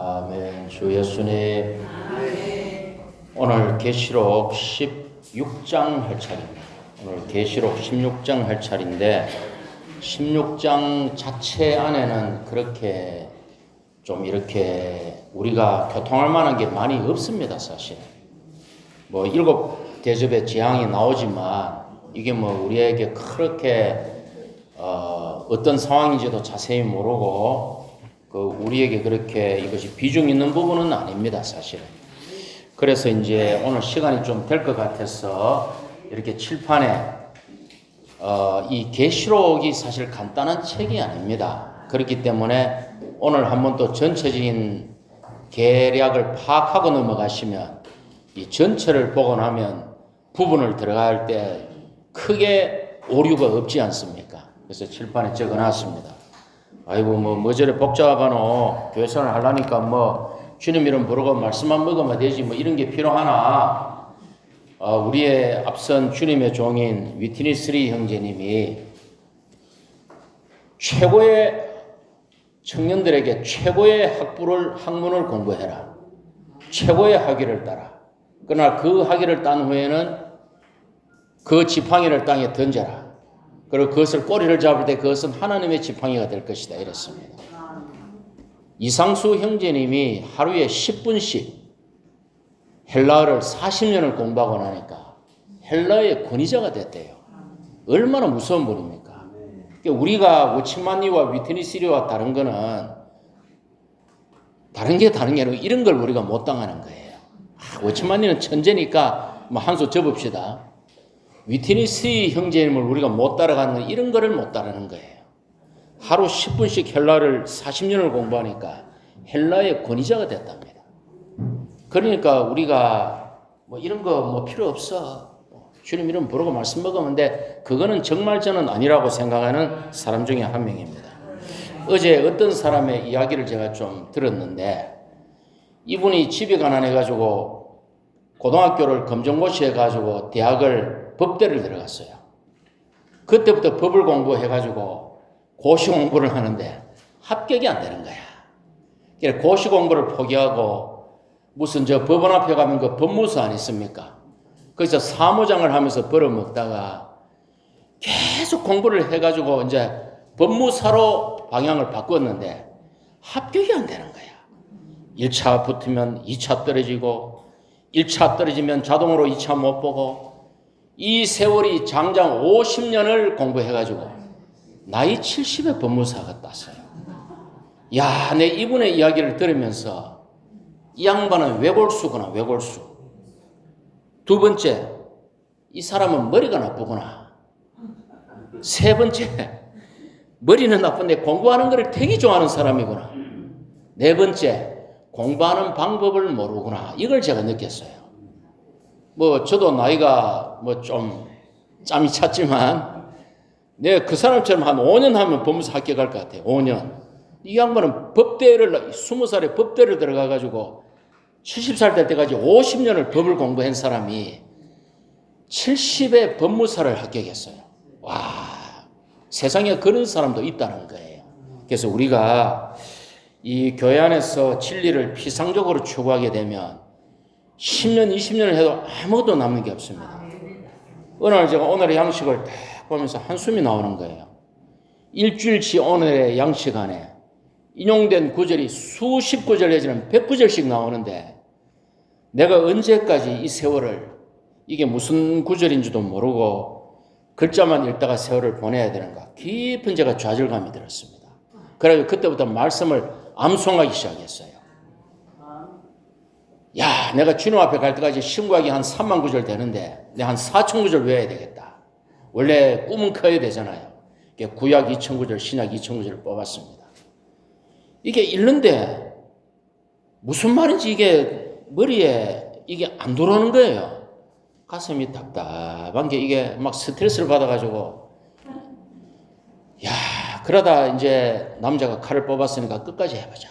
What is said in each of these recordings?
아멘. 주 예수님, 오늘 계시록 16장 할 차례입니다. 오늘 계시록 16장 할 차례인데 16장 자체 안에는 그렇게 좀 이렇게 우리가 교통할 만한 게 많이 없습니다. 사실 뭐 7대접의 재앙이 나오지만 이게 뭐 우리에게 그렇게 어떤 상황인지도 자세히 모르고 우리에게 그렇게 이것이 비중 있는 부분은 아닙니다. 사실은. 그래서 이제 오늘 시간이 좀 될 것 같아서 이렇게 칠판에 이 계시록이 사실 간단한 책이 아닙니다. 그렇기 때문에 오늘 한번 또 전체적인 계략을 파악하고 넘어가시면 이 전체를 보고 나면 부분을 들어갈 때 크게 오류가 없지 않습니까? 그래서 칠판에 적어놨습니다. 아이고 뭐 저래 복잡하노, 교회생활 하려니까 뭐 주님 이름 부르고 말씀만 먹으면 되지 뭐 이런 게 필요하나. 우리의 앞선 주님의 종인 위트니스리 형제님이 최고의 청년들에게 최고의 학문을 공부해라, 최고의 학위를 따라. 그러나 그 학위를 딴 후에는 그 지팡이를 땅에 던져라. 그리고 그것을 꼬리를 잡을 때 그것은 하나님의 지팡이가 될 것이다. 이랬습니다. 이상수 형제님이 하루에 10분씩 헬라어를 40년을 공부하고 나니까 헬라어의 권위자가 됐대요. 얼마나 무서운 분입니까? 우리가 워치만니와 위트니스리와 다른 거는 다른 게 아니라 이런 걸 우리가 못 당하는 거예요. 워치만니는 천재니까 뭐 한 수 접읍시다. 위트니스리 형제님을 우리가 못 따라가는 건 이런 거를 못 따르는 거예요. 하루 10분씩 헬라를 40년을 공부하니까 헬라의 권위자가 됐답니다. 그러니까 우리가 뭐 이런 거 뭐 필요 없어. 주님 이름 부르고 말씀 먹으면 돼. 그거는 정말저는 아니라고 생각하는 사람 중에 한 명입니다. 어제 어떤 사람의 이야기를 제가 좀 들었는데 이분이 집이 가난해가지고 고등학교를 검정고시해가지고 대학을 법대를 들어갔어요. 그때부터 법을 공부해가지고 고시 공부를 하는데 합격이 안 되는 거야. 그래서 고시 공부를 포기하고 무슨 저 법원 앞에 가면 그 법무사 안 있습니까? 그래서 사무장을 하면서 벌어먹다가 계속 공부를 해가지고 이제 법무사로 방향을 바꿨는데 합격이 안 되는 거야. 1차 붙으면 2차 떨어지고 1차 떨어지면 자동으로 2차 못 보고 이 세월이 장장 50년을 공부해가지고 나이 70의 법무사가 땄어요. 야, 내 이분의 이야기를 들으면서 이 양반은 외골수구나, 외골수. 두 번째, 이 사람은 머리가 나쁘구나. 세 번째, 머리는 나쁜데 공부하는 것을 되게 좋아하는 사람이구나. 네 번째, 공부하는 방법을 모르구나. 이걸 제가 느꼈어요. 뭐 저도 나이가 뭐 좀 짬이 찼지만 내가 그 사람처럼 한 5년 하면 법무사 합격할 것 같아요. 5년. 이 양반은 법대를 20살에 법대를 들어가가지고 70살 될 때까지 50년을 법을 공부한 사람이 70의 법무사를 합격했어요. 와, 세상에 그런 사람도 있다는 거예요. 그래서 우리가 이 교회 안에서 진리를 피상적으로 추구하게 되면 10년, 20년을 해도 아무것도 남는 게 없습니다. 어느 날 제가 오늘의 양식을 딱 보면서 한숨이 나오는 거예요. 일주일치 오늘의 양식 안에 인용된 구절이 수십 구절 내지는 100구절씩 나오는데 내가 언제까지 이 세월을 이게 무슨 구절인지도 모르고 글자만 읽다가 세월을 보내야 되는가 깊은 제가 좌절감이 들었습니다. 그래서 그때부터 말씀을 암송하기 시작했어요. 야, 내가 주님 앞에 갈 때까지 신구약이 한 3만 구절 되는데 내가 한 4천 구절 외워야 되겠다. 원래 꿈은 커야 되잖아요. 구약 2천 구절, 신약 2천 구절을 뽑았습니다. 이게 읽는데 무슨 말인지 이게 머리에 이게 안 들어오는 거예요. 가슴이 답답한 게 이게 막 스트레스를 받아가지고 야, 그러다 이제 남자가 칼을 뽑았으니까 끝까지 해보자.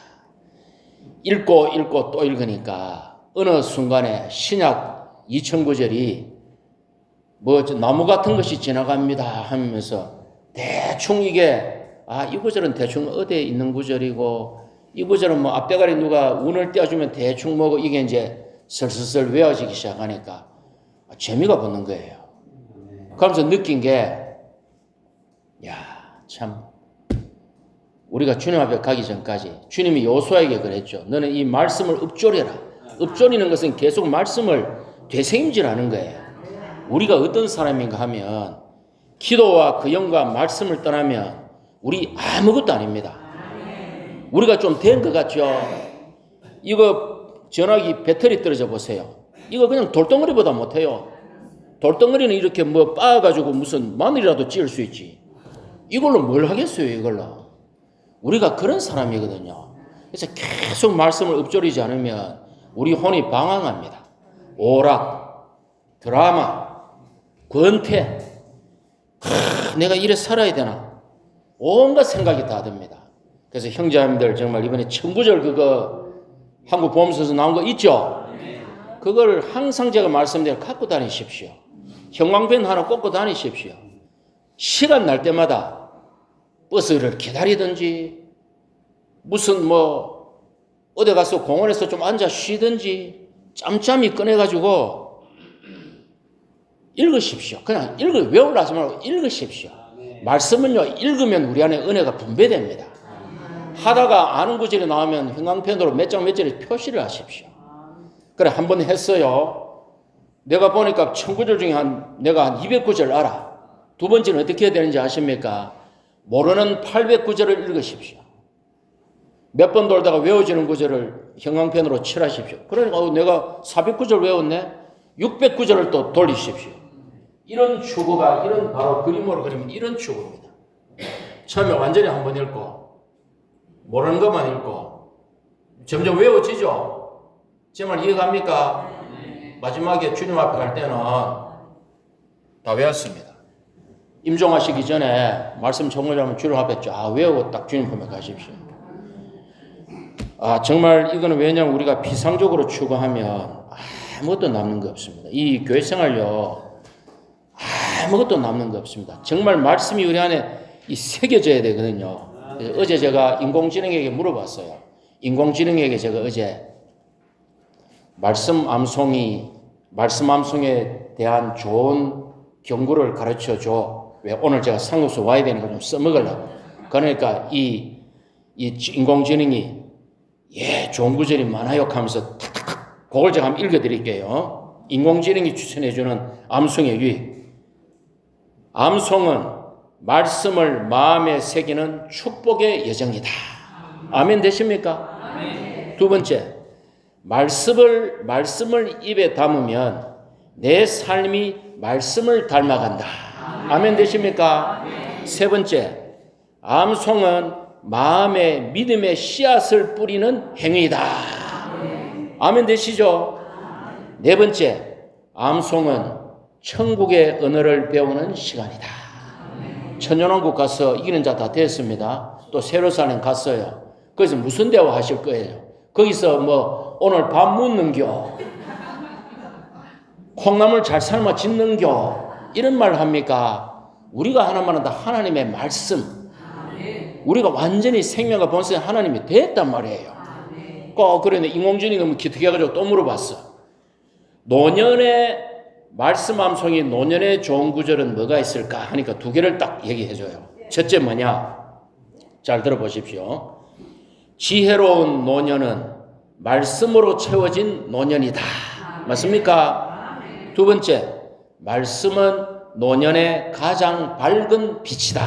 읽고 또 읽으니까 어느 순간에 신약 2000구절이 뭐 나무 같은 것이 지나갑니다 하면서 대충 이게 이 구절은 대충 어디에 있는 구절이고 이 구절은 뭐 앞대가리 누가 운을 떼어주면 대충 뭐고 이게 이제 슬슬슬 외워지기 시작하니까 재미가 붙는 거예요. 그러면서 느낀 게, 야, 참, 우리가 주님 앞에 가기 전까지 주님이 여호수아에게 그랬죠. 너는 이 말씀을 읊조려라. 읊조리는 것은 계속 말씀을 되새김질하는 거예요. 우리가 어떤 사람인가 하면 기도와 그 영과 말씀을 떠나면 우리 아무것도 아닙니다. 우리가 좀 된 것 같죠? 이거 전화기 배터리 떨어져 보세요. 이거 그냥 돌덩어리보다 못해요. 돌덩어리는 이렇게 뭐 빻아가지고 무슨 마늘이라도 찌을 수 있지. 이걸로 뭘 하겠어요, 이걸로. 우리가 그런 사람이거든요. 그래서 계속 말씀을 읊조리지 않으면 우리 혼이 방황합니다. 오락, 드라마, 권태, 내가 이래 살아야 되나? 온갖 생각이 다 듭니다. 그래서 형제님들 정말 이번에 천구절 그거 한국 보험서에서 나온 거 있죠? 그걸 항상 제가 말씀드려 갖고 다니십시오. 형광펜 하나 꽂고 다니십시오. 시간 날 때마다 버스를 기다리든지 무슨 뭐 어디 가서 공원에서 좀 앉아 쉬든지 짬짬이 꺼내가지고 읽으십시오. 그냥 외우려 하지 말고 읽으십시오. 말씀은요, 읽으면 우리 안에 은혜가 분배됩니다. 하다가 아는 구절이 나오면 형광펜으로 몇 장 몇 절에 표시를 하십시오. 그래, 한 번 했어요. 내가 보니까 1000구절 중에 내가 한 200구절 알아. 두 번째는 어떻게 해야 되는지 아십니까? 모르는 800구절을 읽으십시오. 몇 번 돌다가 외워지는 구절을 형광펜으로 칠하십시오. 그러니까 내가 400구절 외웠네? 600구절을 또 돌리십시오. 이런 추구가, 이런 바로 그림으로 그리면 이런 추구입니다. 처음에 완전히 한번 읽고 모르는 것만 읽고 점점 외워지죠? 제 말 이해갑니까? 마지막에 주님 앞에 갈 때는 다 외웠습니다. 임종하시기 전에 말씀 정리하면 주님 앞에 쫙 외우고 딱 주님 앞에 가십시오. 정말 이거는 왜냐하면 우리가 피상적으로 추구하면 아무것도 남는 거 없습니다. 이 교회 생활요, 아무것도 남는 거 없습니다. 정말 말씀이 우리 안에 새겨져야 되거든요. 그래서 어제 제가 인공지능에게 물어봤어요. 인공지능에게 제가 어제 말씀 암송에 대한 좋은 경구를 가르쳐 줘. 왜 오늘 제가 상급소 와야 되는 거 좀 써먹으려고. 그러니까 이 인공지능이 좋은 구절이 많아요 하면서 탁탁탁 그걸 제가 한번 읽어드릴게요. 인공지능이 추천해주는 암송의 유익. 암송은 말씀을 마음에 새기는 축복의 여정이다. 아멘 되십니까? 아멘. 두 번째, 말씀을 입에 담으면 내 삶이 말씀을 닮아간다. 아멘 되십니까? 아멘. 세 번째, 암송은 마음에 믿음의 씨앗을 뿌리는 행위다. 아멘 되시죠? 네 번째, 암송은 천국의 언어를 배우는 시간이다. 천년왕국 가서 이기는 자 다 됐습니다. 또 세로사는 갔어요. 거기서 무슨 대화 하실 거예요? 거기서 뭐 오늘 밥 묻는겨, 콩나물 잘 삶아 짓는겨, 이런 말 합니까? 우리가 하나만 한다. 하나님의 말씀. 우리가 완전히 생명과 본성의 하나님이 됐단 말이에요. 꼭 그러네. 인공지능이 너무 기특해가지고 또 물어봤어. 노년의 말씀 암송이 노년의 좋은 구절은 뭐가 있을까 하니까 두 개를 딱 얘기해줘요. 첫째 뭐냐? 잘 들어보십시오. 지혜로운 노년은 말씀으로 채워진 노년이다. 맞습니까? 두 번째, 말씀은 노년의 가장 밝은 빛이다.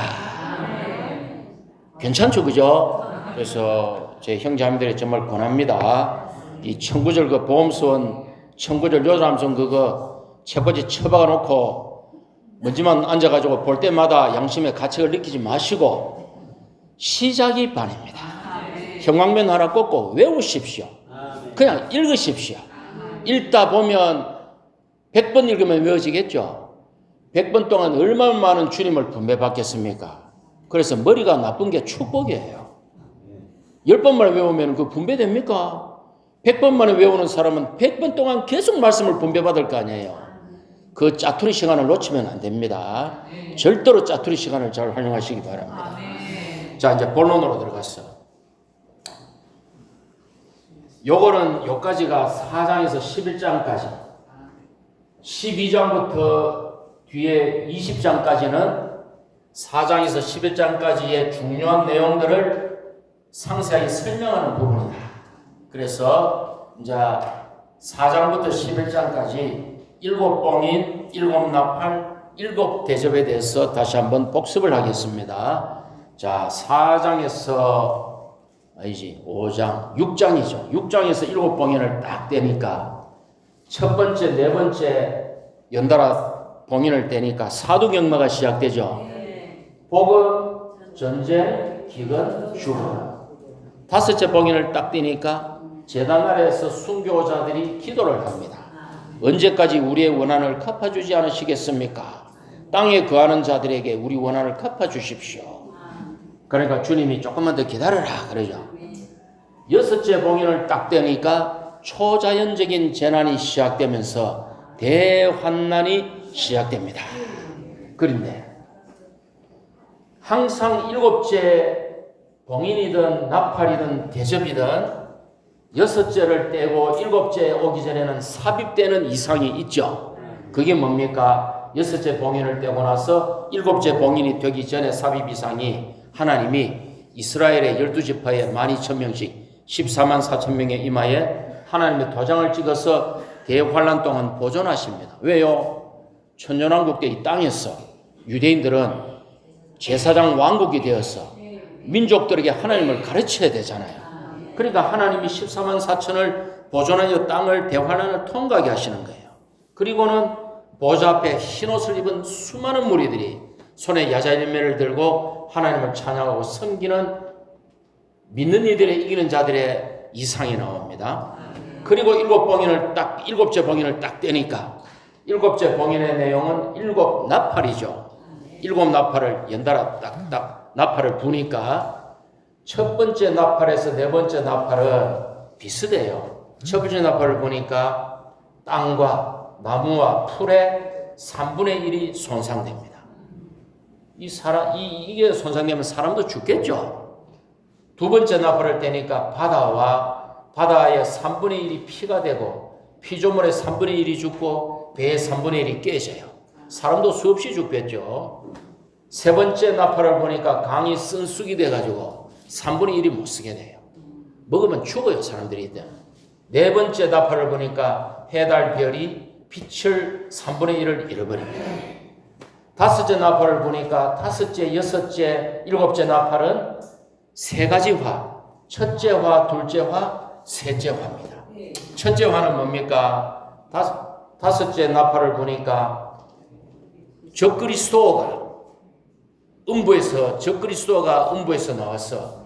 괜찮죠, 그죠? 그래서 제 형제자매들이 정말 권합니다. 이 천구절 그 보험수원 천구절 요절암송 그거 책꽂이 쳐박아 놓고 먼지만 앉아가지고 볼 때마다 양심의 가책을 느끼지 마시고 시작이 반입니다. 형광펜 하나 꽂고 외우십시오. 그냥 읽으십시오. 읽다 보면 100번 읽으면 외워지겠죠. 100번 동안 얼마나 많은 주님을 분배받겠습니까? 그래서 머리가 나쁜 게 축복이에요. 10번만 외우면 그 분배됩니까? 100번 만에 외우는 사람은 100번 동안 계속 말씀을 분배받을 거 아니에요. 그 짜투리 시간을 놓치면 안 됩니다. 절대로 짜투리 시간을 잘 활용하시기 바랍니다. 자, 이제 본론으로 들어갔어. 요거는 요까지가 4장에서 11장까지, 12장부터 뒤에 20장까지는 4장에서 11장까지의 중요한 내용들을 상세하게 설명하는 부분이다. 그래서 이제 4장부터 11장까지 7봉인, 7나팔, 7대접에 대해서 다시 한번 복습을 하겠습니다. 자, 4장에서 아니지 5장, 6장이죠. 6장에서 7봉인을 딱 떼니까 첫 번째, 네 번째 연달아 봉인을 떼니까 사두경마가 시작되죠. 복음, 전쟁, 기근, 죽음. 다섯째 봉인을 딱 떼니까 제단 아래에서 순교자들이 기도를 합니다. 언제까지 우리의 원한을 갚아주지 않으시겠습니까? 땅에 거하는 자들에게 우리 원한을 갚아주십시오. 그러니까 주님이 조금만 더 기다려라 그러죠. 여섯째 봉인을 딱 떼니까 초자연적인 재난이 시작되면서 대환난이 시작됩니다. 그런데 항상 7째 봉인이든 나팔이든 대접이든 6째를 떼고 7째 오기 전에는 삽입되는 이상이 있죠. 그게 뭡니까? 6째 봉인을 떼고 나서 7째 봉인이 되기 전에 삽입 이상이 하나님이 이스라엘의 12지파에 12,000명씩 14만 4천 명의 이마에 하나님의 도장을 찍어서 대환란 동안 보존하십니다. 왜요? 천년왕국 때 이 땅에서 유대인들은 제사장 왕국이 되어서 민족들에게 하나님을 가르쳐야 되잖아요. 그러니까 하나님이 14만 4천을 보존하여 땅을 대환란을 통과하게 하시는 거예요. 그리고는 보좌 앞에 흰옷을 입은 수많은 무리들이 손에 야자열매를 들고 하나님을 찬양하고 섬기는 믿는 이들의 이기는 자들의 이상이 나옵니다. 그리고 7째 봉인을 딱 떼니까 7째 봉인의 내용은 7나팔이죠. 7나팔을 연달아 딱딱 나팔을 부니까 첫 번째 나팔에서 네 번째 나팔은 비슷해요. 첫 번째 나팔을 보니까 땅과 나무와 풀의 3분의 1이 손상됩니다. 이게 손상되면 사람도 죽겠죠. 두 번째 나팔을 떼니까 바다의 3분의 1이 피가 되고 피조물의 3분의 1이 죽고 배의 3분의 1이 깨져요. 사람도 수없이 죽겠죠. 세 번째 나팔을 보니까 강이 쓴쑥이 돼가지고 3분의 1이 못 쓰게 돼요. 먹으면 죽어요, 사람들이. 네 번째 나팔을 보니까 해달 별이 빛을 3분의 1을 잃어버립니다. 다섯째 나팔을 보니까 다섯째, 여섯째, 7째 나팔은 세 가지 화, 첫째 화, 둘째 화, 셋째 화입니다. 첫째 화는 뭡니까? 다섯째 나팔을 보니까 적그리스도가 음부에서 나와서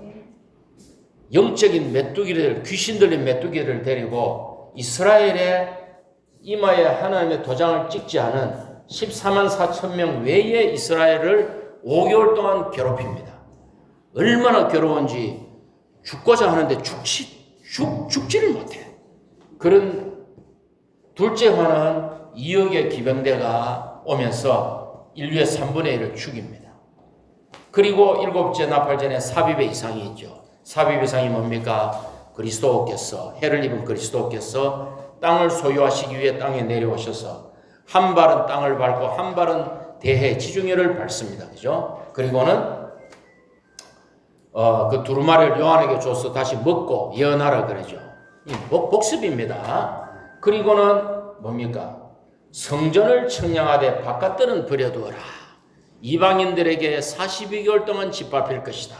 영적인 메뚜기를, 귀신 들린 메뚜기를 데리고 이스라엘의 이마에 하나님의 도장을 찍지 않은 14만 4천 명 외의 이스라엘을 5개월 동안 괴롭힙니다. 얼마나 괴로운지 죽고자 하는데 죽지를 못해. 그런 둘째 화는 2억의 기병대가 오면서 인류의 3분의 1을 죽입니다. 그리고 7째 나팔 전에 삽입의 이상이 있죠. 삽입의 이상이 뭡니까? 그리스도께서, 해를 입은 그리스도께서 땅을 소유하시기 위해 땅에 내려오셔서 한 발은 땅을 밟고 한 발은 대해 지중해를 밟습니다. 그죠? 그리고는 그 두루마리를 요한에게 줘서 다시 먹고 예언하라 그러죠. 이 복습입니다. 그리고는 뭡니까? 성전을 청량하되 바깥들은 버려두어라. 이방인들에게 42개월 동안 짓밟힐 것이다.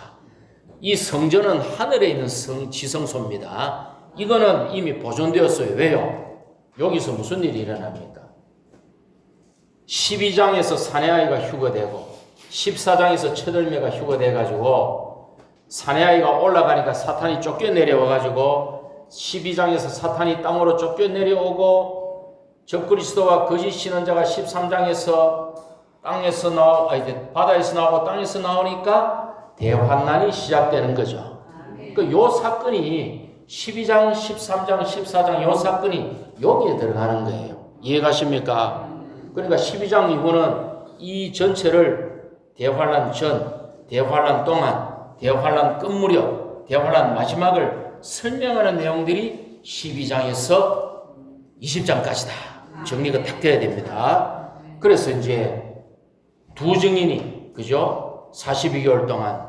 이 성전은 하늘에 있는 지성소입니다. 이거는 이미 보존되었어요. 왜요? 여기서 무슨 일이 일어납니까? 12장에서 사내아이가 휴거되고 14장에서 첫 열매가 휴거돼가지고 사내아이가 올라가니까 사탄이 쫓겨내려와가지고 12장에서 사탄이 땅으로 쫓겨내려오고 적그리스도와 거짓 신언자가 13장에서 바다에서 나오고 땅에서 나오니까 대환난이 시작되는 거죠. 그 요 사건이 12장, 13장, 14장 요 사건이 여기에 들어가는 거예요. 이해가십니까? 그러니까 12장 이후는 이 전체를 대환난 전, 대환난 동안, 대환난 끝 무렵, 대환난 마지막을 설명하는 내용들이 12장에서 20장까지다. 정리가 딱 돼야 됩니다. 그래서 이제 두 증인이, 그죠? 42개월 동안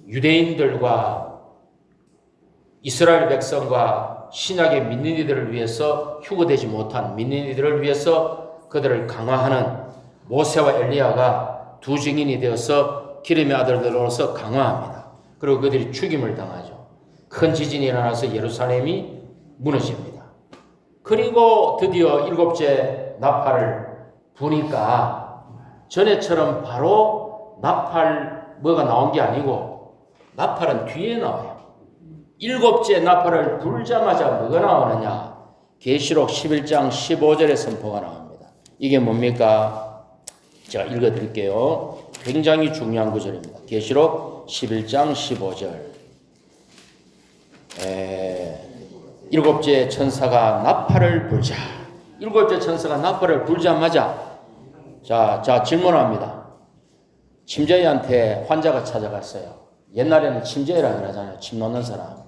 유대인들과 이스라엘 백성과 신약의 믿는 이들을 위해서 휴거되지 못한 믿는 이들을 위해서 그들을 강화하는 모세와 엘리야가 두 증인이 되어서 기름의 아들들로서 강화합니다. 그리고 그들이 죽임을 당하죠. 큰 지진이 일어나서 예루살렘이 무너집니다. 그리고 드디어 일곱째 나팔을 부니까 전에처럼 바로 나팔 뭐가 나온 게 아니고 나팔은 뒤에 나와요. 일곱째 나팔을 불자마자 뭐가 나오느냐? 계시록 11장 15절의 선포가 나옵니다. 이게 뭡니까? 제가 읽어드릴게요. 굉장히 중요한 구절입니다. 계시록 11장 15절. 일곱째 천사가 나팔을 불자. 일곱째 천사가 나팔을 불자마자 자 질문합니다. 침자이한테 환자가 찾아갔어요. 옛날에는 침자이라 그러잖아요. 침 놓는 사람.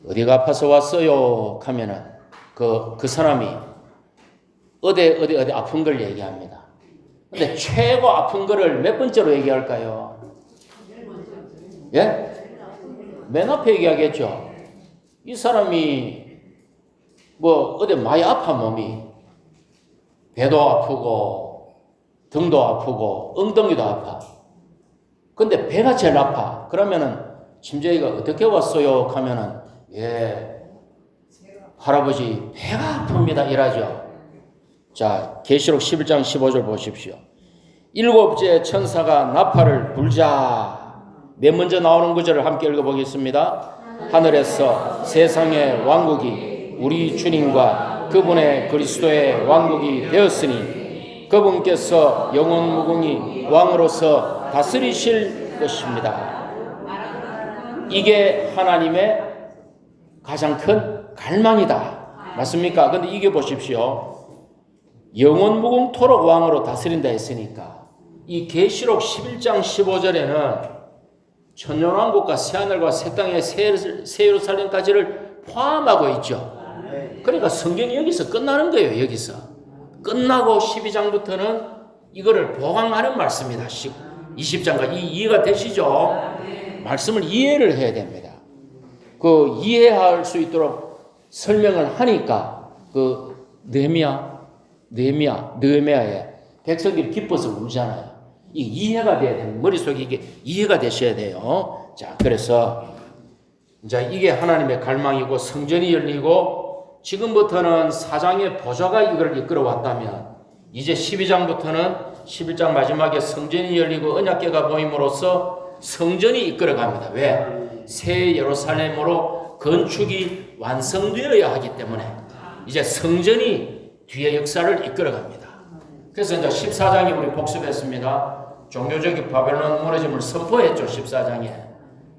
어디가 아파서 왔어요? 하면은 그 사람이 어디 아픈 걸 얘기합니다. 근데 최고 아픈 거를 몇 번째로 얘기할까요? 예? 맨 앞에 얘기하겠죠. 이 사람이 뭐 어디 많이 아파 몸이 배도 아프고 등도 아프고 엉덩이도 아파. 근데 배가 제일 아파. 그러면은 침자이가 어떻게 왔어요? 하면은 할아버지 배가 아픕니다 이라죠. 자, 계시록 11장 15절 보십시오. 일곱째 천사가 나팔을 불자. 맨 먼저 나오는 구절을 함께 읽어보겠습니다. 하늘에서 세상의 왕국이 우리 주님과 그분의 그리스도의 왕국이 되었으니 그분께서 영원 무궁히 왕으로서 다스리실 것입니다. 이게 하나님의 가장 큰 갈망이다. 맞습니까? 근데 이게 보십시오. 영원 무궁토록 왕으로 다스린다 했으니까 이 계시록 11장 15절에는 천년왕국과 새하늘과 새 땅의 새 예루살렘까지를 포함하고 있죠. 그러니까 성경이 여기서 끝나는 거예요. 여기서 끝나고 12장부터는 이거를 보강하는 말씀이다. 20장까지 이해가 되시죠? 말씀을 이해를 해야 됩니다. 그 이해할 수 있도록 설명을 하니까 그 느헤미야의 백성들이 기뻐서 울잖아요. 이 이해가 돼야 돼요. 머릿속에 이게 이해가 되셔야 돼요. 자, 그래서 이제 이게 하나님의 갈망이고 성전이 열리고 지금부터는 사장의 보좌가 이걸 이끌어왔다면 이제 12장부터는 11장 마지막에 성전이 열리고 언약궤가 보임으로써 성전이 이끌어갑니다. 왜? 새 예루살렘으로 건축이 완성되어야 하기 때문에 이제 성전이 뒤에 역사를 이끌어갑니다. 그래서 이제 14장에 우리 복습했습니다. 종교적인 바벨론 무너짐을 선포했죠. 14장에.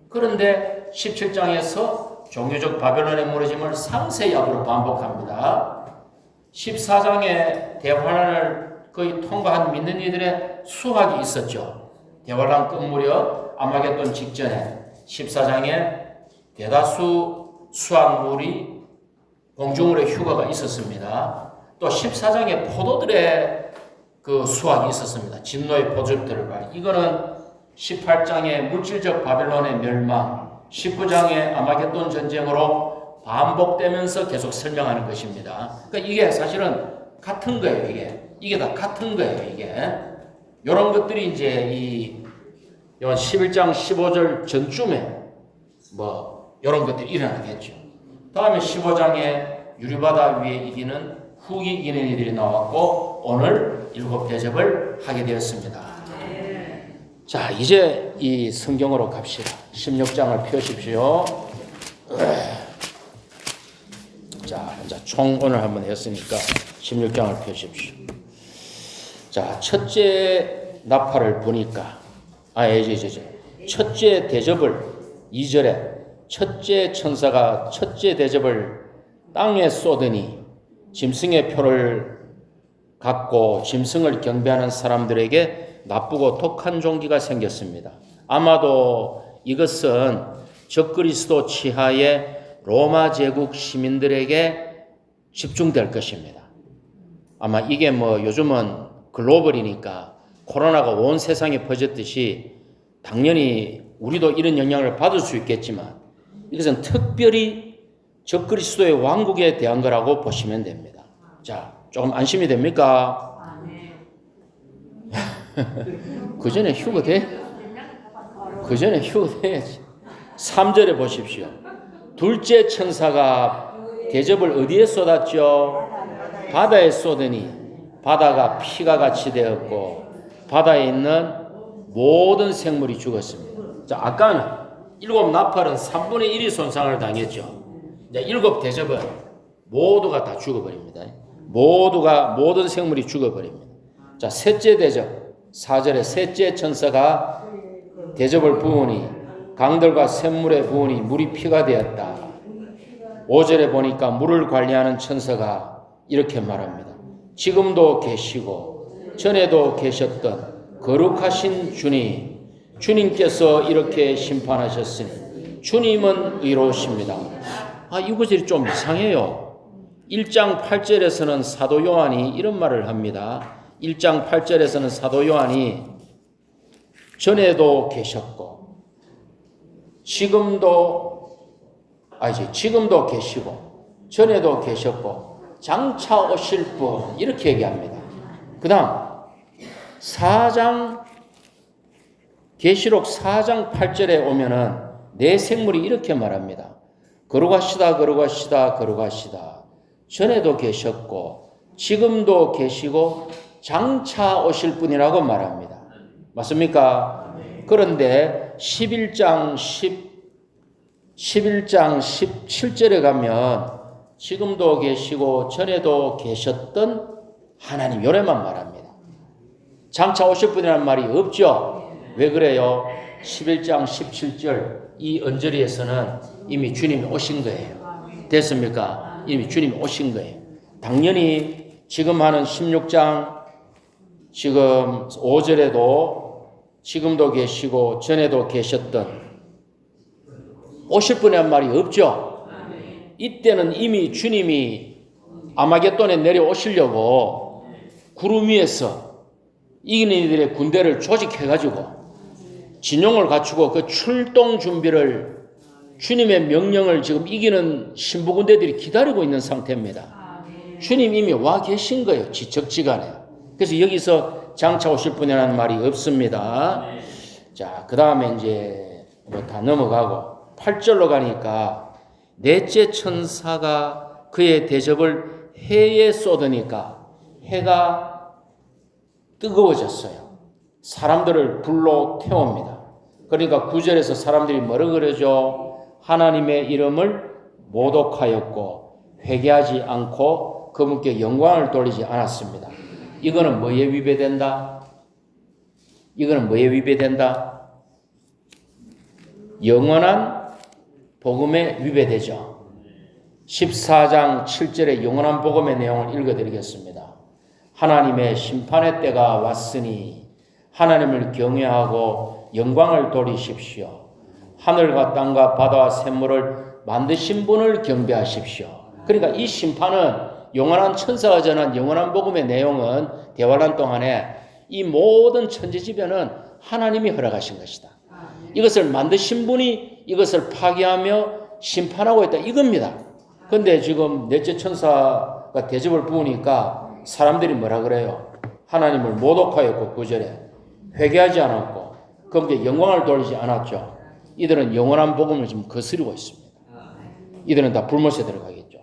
그런데 17장에서 종교적 바벨론의 무너짐을 상세약으로 반복합니다. 14장에 대환란을 거의 통과한 믿는 이들의 수확이 있었죠. 대환란 끝 무렵 아마겟돈 직전에 14장에 대다수 수확물이 공중물의 휴가가 있었습니다. 또 14장에 포도들의 그 수확이 있었습니다. 진노의 포도들과 이거는 18장의 물질적 바벨론의 멸망, 19장의 아마겟돈 전쟁으로 반복되면서 계속 설명하는 것입니다. 그러니까 이게 사실은 같은 거예요. 이게 다 같은 거예요. 이게 이런 것들이 이제 이 11장 15절 전쯤에 뭐 이런 것들이 일어나겠죠. 다음에 15장에 유리바다 위에 이기는 후기 이기는 이들이 나왔고 오늘 7 대접을 하게 되었습니다. 자, 이제 이 성경으로 갑시다. 16장을 펴십시오. 자, 총 오늘 한번 했으니까 16장을 펴십시오. 자, 첫째 나팔을 부니까 첫째 대접을 2절에 첫째 천사가 첫째 대접을 땅에 쏟으니 짐승의 표를 갖고 짐승을 경배하는 사람들에게 나쁘고 독한 종기가 생겼습니다. 아마도 이것은 적그리스도 치하의 로마 제국 시민들에게 집중될 것입니다. 아마 이게 뭐 요즘은 글로벌이니까 코로나가 온 세상에 퍼졌듯이 당연히 우리도 이런 영향을 받을 수 있겠지만 이것은 특별히 적그리스도의 왕국에 대한 거라고 보시면 됩니다. 자, 조금 안심이 됩니까? 그 전에 휴거 돼? 그 전에 휴거 돼야지. 3절에 보십시오. 둘째 천사가 대접을 어디에 쏟았죠? 바다에 쏟으니 바다가 피가 같이 되었고 바다에 있는 모든 생물이 죽었습니다. 자, 아까는 7 나팔은 3분의 1이 손상을 당했죠. 이제 7 대접은 모두가 다 죽어버립니다. 모든 생물이 죽어버립니다. 자, 셋째 대접 4절에 셋째 천사가 대접을 부으니 강들과 샘물에 부으니 물이 피가 되었다. 5절에 보니까 물을 관리하는 천사가 이렇게 말합니다. 지금도 계시고 전에도 계셨던 거룩하신 주님, 주님께서 이렇게 심판하셨으니 주님은 의로우십니다. 이 구절이 좀 이상해요. 1장 8절에서는 사도 요한이 이런 말을 합니다. 1장 8절에서는 사도 요한이 전에도 계셨고 지금도 계시고 전에도 계셨고 장차 오실 분 이렇게 얘기합니다. 그 다음 계시록 4장 8절에 오면은 네 생물이 이렇게 말합니다. 거룩하시다 거룩하시다 거룩하시다. 전에도 계셨고 지금도 계시고 장차 오실 분이라고 말합니다. 맞습니까? 그런데 11장 17절에 가면 지금도 계시고 전에도 계셨던 하나님 요래만 말합니다. 장차 오실 분이라는 말이 없죠. 왜 그래요? 11장 17절 이 언저리에서는 이미 주님이 오신 거예요. 됐습니까? 이미 주님이 오신 거예요. 당연히 지금 하는 16장 지금 5절에도 지금도 계시고 전에도 계셨던 오실 분이란 말이 없죠. 이때는 이미 주님이 아마겟돈에 내려오시려고 구름 위에서 이기는 이들의 군대를 조직해가지고 진용을 갖추고 그 출동 준비를 주님의 명령을 지금 이기는 신부군대들이 기다리고 있는 상태입니다. 주님 이미 와 계신 거예요. 지척지간에. 그래서 여기서 장차 오실 분이라는 말이 없습니다. 자, 그 다음에 이제 뭐 다 넘어가고 8절로 가니까 넷째 천사가 그의 대접을 해에 쏟으니까 해가 뜨거워졌어요. 사람들을 불로 태웁니다. 그러니까 9절에서 사람들이 뭐라 그러죠? 하나님의 이름을 모독하였고 회개하지 않고 그분께 영광을 돌리지 않았습니다. 이거는 뭐에 위배된다? 영원한 복음에 위배되죠. 14장 7절의 영원한 복음의 내용을 읽어드리겠습니다. 하나님의 심판의 때가 왔으니 하나님을 경외하고 영광을 돌리십시오. 하늘과 땅과 바다와 샘물을 만드신 분을 경배하십시오. 그러니까 이 심판은 영원한 천사가 전한 영원한 복음의 내용은 대환란 동안에 이 모든 천지지변은 하나님이 허락하신 것이다. 이것을 만드신 분이 이것을 파괴하며 심판하고 있다. 이겁니다. 그런데 지금 넷째 천사가 대접을 부으니까 사람들이 뭐라 그래요? 하나님을 모독하였고 9절에 회개하지 않았고 그분께 영광을 돌리지 않았죠. 이들은 영원한 복음을 지금 거스르고 있습니다. 이들은 다 불못에 들어가겠죠.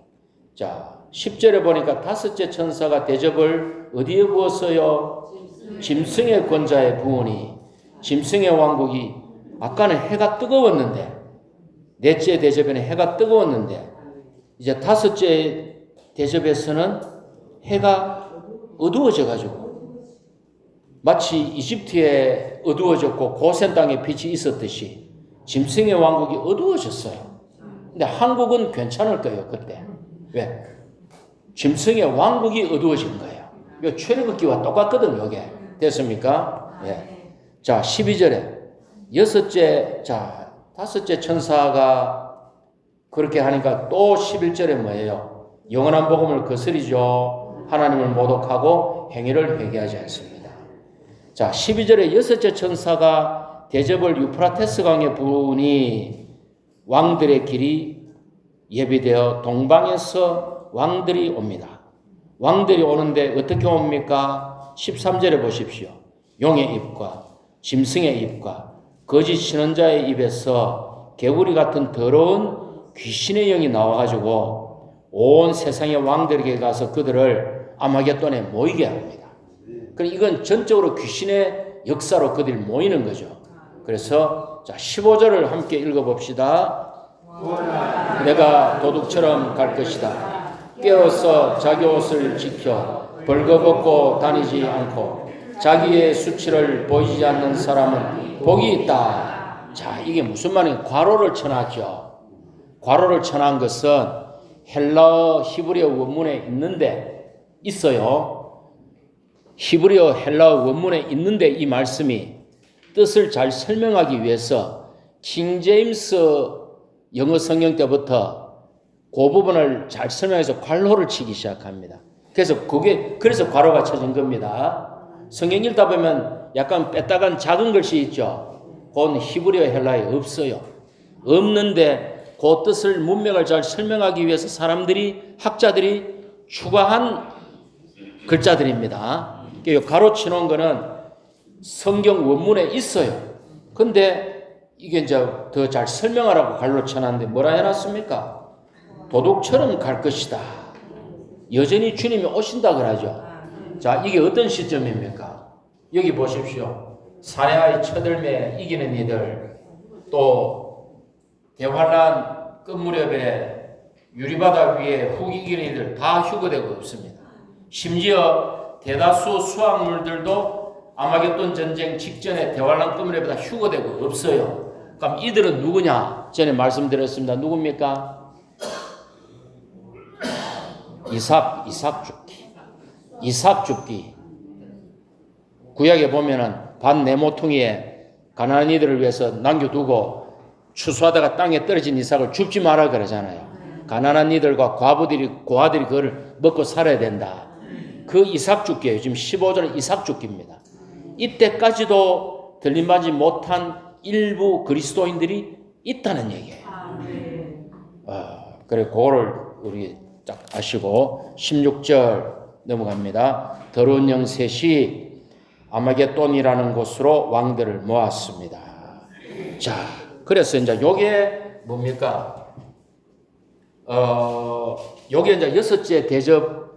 자, 10절에 보니까 다섯째 천사가 대접을 어디에 부었어요? 짐승의 권자에 부으니 짐승의 왕국이 아까는 해가 뜨거웠는데 넷째 대접에는 해가 뜨거웠는데 이제 다섯째 대접에서는 해가 어두워져 가지고 마치 이집트에 어두워졌고 고센 땅에 빛이 있었듯이 짐승의 왕국이 어두워졌어요. 근데 한국은 괜찮을 거예요, 그때. 왜? 짐승의 왕국이 어두워진 거예요. 이 출애굽기와 똑같거든요, 이게. 됐습니까? 예. 자, 12절에 다섯째 천사가 그렇게 하니까 또 11절에 뭐예요? 영원한 복음을 거스리죠. 하나님을 모독하고 행위를 회개하지 않습니다. 자, 12절에 여섯째 천사가 대접을 유프라테스 강에 부으니 왕들의 길이 예비되어 동방에서 왕들이 옵니다. 왕들이 오는데 어떻게 옵니까? 13절에 보십시오. 용의 입과 짐승의 입과 거짓 신언자의 입에서 개구리 같은 더러운 귀신의 영이 나와가지고 온 세상의 왕들에게 가서 그들을 아마겟돈에 모이게 합니다. 그러니까 이건 전적으로 귀신의 역사로 그들이 모이는 거죠. 그래서 자 15절을 함께 읽어봅시다. 내가 도둑처럼 갈 것이다. 깨어서 자기 옷을 지켜 벌거벗고 다니지 않고 자기의 수치를 보이지 않는 사람은 복이 있다. 자, 이게 무슨 말이에요? 괄호를 쳐놨죠. 괄호를 쳐놓은 것은 헬라어 히브리어 원문에 있는데 있어요. 히브리어 헬라어 원문에 있는데 이 말씀이 뜻을 잘 설명하기 위해서 킹 제임스 영어 성경 때부터 그 부분을 잘 설명해서 괄호를 치기 시작합니다. 그래서 괄호가 쳐진 겁니다. 성경 읽다 보면 약간 뺐다간 작은 글씨 있죠. 그건 히브리어 헬라에 없어요. 없는데 그 뜻을 문맥을 잘 설명하기 위해서 학자들이 추가한 글자들입니다. 가로 치놓은 거는 성경 원문에 있어요. 근데 이게 이제 더 잘 설명하라고 갈로 쳐놨는데 뭐라 해놨습니까? 도둑처럼 갈 것이다. 여전히 주님이 오신다 그러죠. 자, 이게 어떤 시점입니까? 여기 보십시오. 사내와의 처들매 이기는 이들, 또 대환란 끝무렵에 유리바다 위에 훅 이기는 이들 다 휴거되고 없습니다. 심지어 대다수 수확물들도 아마겟돈 전쟁 직전에 대환란 끝무렵에 다 휴거되고 없어요. 그럼 이들은 누구냐? 전에 말씀드렸습니다. 누굽니까? 이삭 죽기. 구약에 보면은 반 네모퉁이에 가나안 이들을 위해서 남겨두고 추수하다가 땅에 떨어진 이삭을 줍지 마라 그러잖아요. 가나안 이들과 고아들이 그걸 먹고 살아야 된다. 그 이삭 죽기예요. 지금 15절은 이삭 죽기입니다. 이때까지도 들림받지 못한 일부 그리스도인들이 있다는 얘기예요. 그래 그거를 우리 딱 아시고 16절 넘어갑니다. 더러운 영 셋이 아마겟돈이라는 곳으로 왕들을 모았습니다. 자, 그래서 이제 요게 뭡니까? 요게 이제 여섯째 대접을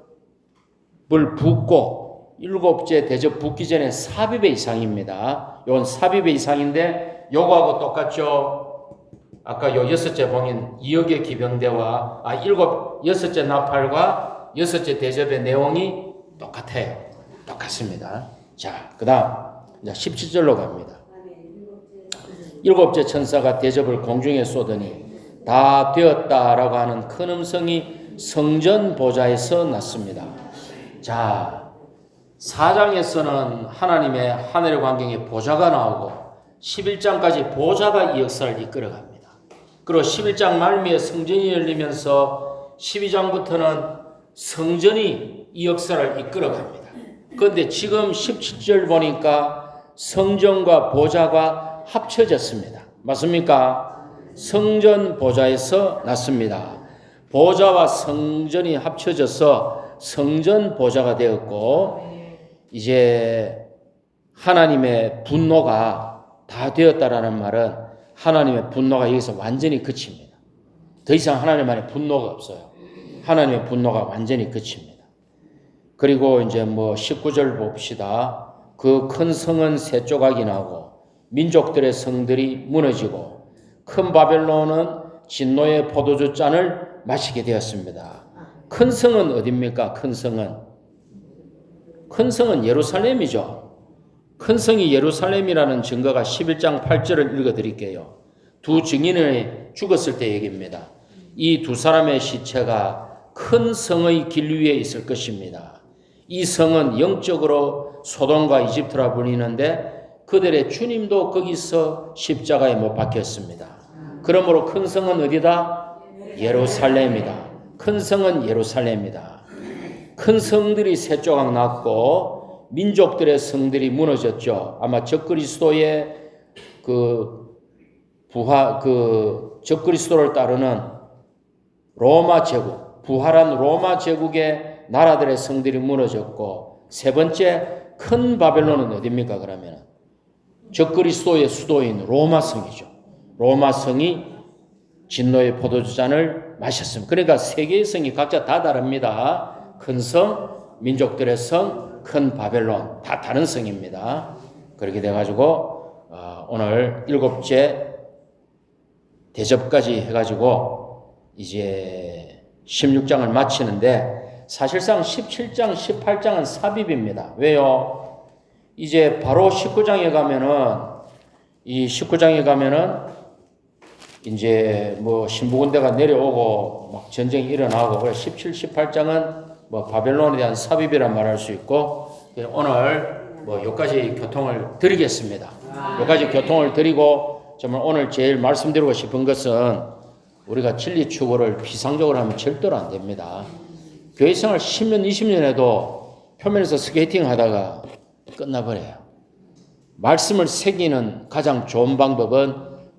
붓고 일곱째 대접 붓기 전에 삽입의 이상입니다. 요건 삽입의 이상인데 요거하고 똑같죠? 아까 요 여섯째 봉인 2억의 기병대와 여섯째 나팔과 여섯째 대접의 내용이 똑같아요. 똑같습니다. 자, 그 다음 이제 17절로 갑니다. 일곱째 천사가 대접을 공중에 쏘더니 다 되었다라고 하는 큰 음성이 성전 보좌에서 났습니다. 자, 4장에서는 하나님의 하늘의 광경에 보좌가 나오고 11장까지 보좌가 이 역사를 이끌어갑니다. 그리고 11장 말미에 성전이 열리면서 12장부터는 성전이 이 역사를 이끌어갑니다. 그런데 지금 17절 보니까 성전과 보좌가 합쳐졌습니다. 맞습니까? 성전 보좌에서 났습니다. 보좌와 성전이 합쳐져서 성전 보좌가 되었고 이제 하나님의 분노가 다 되었다라는 말은 하나님의 분노가 여기서 완전히 그칩니다. 더 이상 하나님 안에 분노가 없어요. 하나님의 분노가 완전히 그칩니다. 그리고 이제 19절 봅시다. 그 큰 성은 세 조각이 나고 민족들의 성들이 무너지고 큰 바벨론은 진노의 포도주 잔을 마시게 되었습니다. 큰 성은 어디입니까? 큰 성은 예루살렘이죠. 큰 성이 예루살렘이라는 증거가 11장 8절을 읽어드릴게요. 두 증인이 죽었을 때 얘기입니다. 이 두 사람의 시체가 큰 성의 길 위에 있을 것입니다. 이 성은 영적으로 소돔과 이집트라 불리는데 그들의 주님도 거기서 십자가에 못 박혔습니다. 그러므로 큰 성은 어디다? 예루살렘이다. 큰 성은 예루살렘이다. 큰 성들이 세 조각 났고 민족들의 성들이 무너졌죠. 아마 적그리스도의 적그리스도를 따르는 로마 제국, 부활한 로마 제국의 나라들의 성들이 무너졌고, 세 번째 큰 바벨론은 어디입니까? 그러면 적그리스도의 수도인 로마 성이죠. 로마 성이 진노의 포도주 잔을 마셨습니다. 그러니까 세 개의 성이 각자 다 다릅니다. 큰 성, 민족들의 성, 큰 바벨론, 다 다른 성입니다. 그렇게 돼가지고 오늘 7째 대접까지 해가지고 이제 16장을 마치는데, 사실상 17장, 18장은 삽입입니다. 왜요? 이제 바로 19장에 가면은 이제 뭐 신부군대가 내려오고 막 전쟁이 일어나고, 그래서 17, 18장은 뭐 바벨론에 대한 삽입이라 말할 수 있고, 오늘 뭐 여기까지 교통을 드리겠습니다. 여기까지 교통을 드리고, 정말 오늘 제일 말씀드리고 싶은 것은, 우리가 진리 추구를 비상적으로 하면 절대로 안 됩니다. 교회 생활 10년, 20년 해도 표면에서 스케이팅 하다가 끝나버려요. 말씀을 새기는 가장 좋은 방법은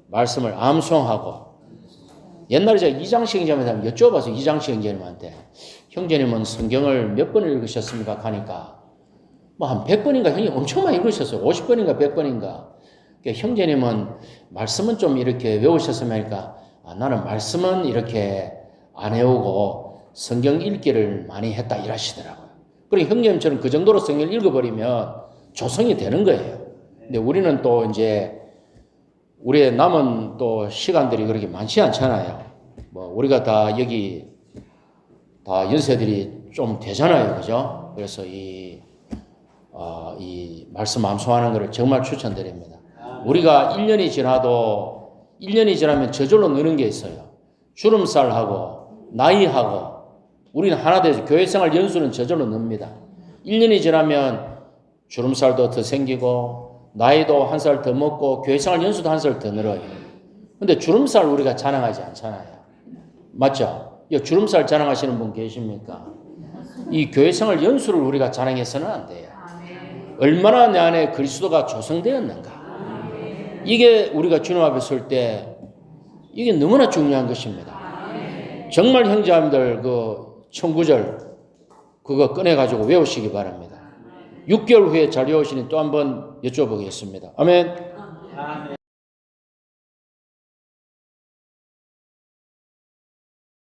말씀을 암송하고, 옛날에 제가 이장식 형제님한테 여쭤봐서, 이장식 형제님한테 형제님은 성경을 몇 번을 읽으셨습니까? 하니까 뭐 한 100번인가, 형님 엄청 많이 읽으셨어요. 50번인가 100번인가. 그러니까 형제님은 말씀은 좀 이렇게 외우셨으면 하니까, 나는 말씀은 이렇게 안 외우고 성경 읽기를 많이 했다 이러시더라고요. 그러니까 형제님처럼 그 정도로 성경을 읽어버리면 조성이 되는 거예요. 근데 우리는 또 이제 우리의 남은 또 시간들이 그렇게 많지 않잖아요. 뭐 우리가 다 여기 다 연세들이 좀 되잖아요, 그죠? 그래서 이 말씀 암송하는 것을 정말 추천드립니다. 우리가 1년이 지나면 저절로 느는 게 있어요. 주름살하고 나이하고 우리는 하나 돼서 교회생활 연수는 저절로 늡니다. 1년이 지나면 주름살도 더 생기고 나이도 한 살 더 먹고 교회생활 연수도 한 살 더 늘어요. 근데 주름살 우리가 자랑하지 않잖아요. 맞죠? 이 주름살 자랑하시는 분 계십니까? 이 교회생활 연수를 우리가 자랑해서는 안 돼요. 얼마나 내 안에 그리스도가 조성되었는가. 이게 우리가 주님 앞에 설 때 이게 너무나 중요한 것입니다. 정말 형제님들 그 청구절 그거 꺼내가지고 외우시기 바랍니다. 6개월 후에 잘 외우시니 또 한번 여쭤보겠습니다. 아멘.